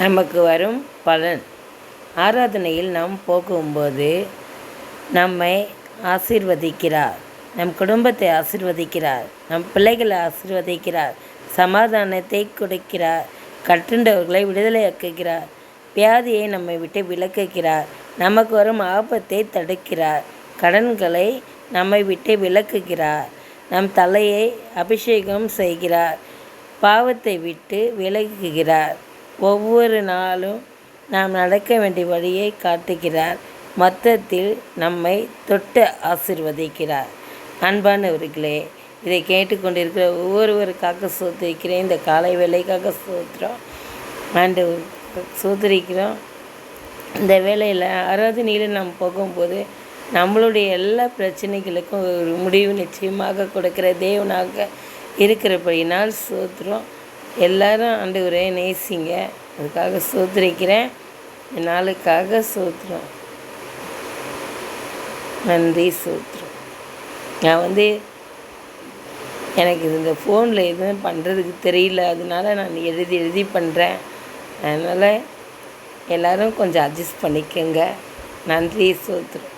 நமக்கு வரும் பலன். ஆராதனையில் நாம் போகும்போது நம்மை ஆசீர்வதிக்கிறார், நம் குடும்பத்தை ஆசீர்வதிக்கிறார், நம் பிள்ளைகளை ஆசீர்வதிக்கிறார், சமாதானத்தை கொடுக்கிறார், கட்டுண்டவர்களை விடுதலையாக்குகிறார், வியாதியை நம்மை விட்டு விலக்குகிறார், நமக்கு வரும் ஆபத்தை தடுக்கிறார், கடன்களை நம்மை விட்டு விலக்குகிறார், நம் தலையை அபிஷேகம் செய்கிறார், பாவத்தை விட்டு விலகுகிறார், ஒவ்வொரு நாளும் நாம் நடக்க வேண்டிய வழியை காட்டுகிறார், மொத்தத்தில் நம்மை தொட்டு ஆசீர்வதிக்கிறார். அன்பானவர்களே, இதை கேட்டுக்கொண்டிருக்கிற ஒவ்வொருவருக்காக சோதரிக்கிறேன். இந்த காலை வேலைக்காக சோத்திரம் ஆண்டவர் சோதரிக்கிறோம். இந்த வேலையில் ஆராதனையில் நாம் போகும்போது நம்மளுடைய எல்லா பிரச்சனைகளுக்கும் ஒரு முடிவு நிச்சயமாக கொடுக்குற தேவனாக இருக்கிறபடினால் சோத்திரம். எல்லாரும் ஆண்டவரை நேசிங்க. அதுக்காக சோதரிக்கிறேன். நாளுக்காக சோத்திரம். நன்றி சோத்திரம். நான் எனக்கு இந்த ஃபோனில் எதுவும் பண்ணுறதுக்கு தெரியல, அதனால நான் எழுதி பண்ணுறேன். அதனால் எல்லோரும் கொஞ்சம் அட்ஜஸ்ட் பண்ணிக்கோங்க. நன்றி சோத்திரம்.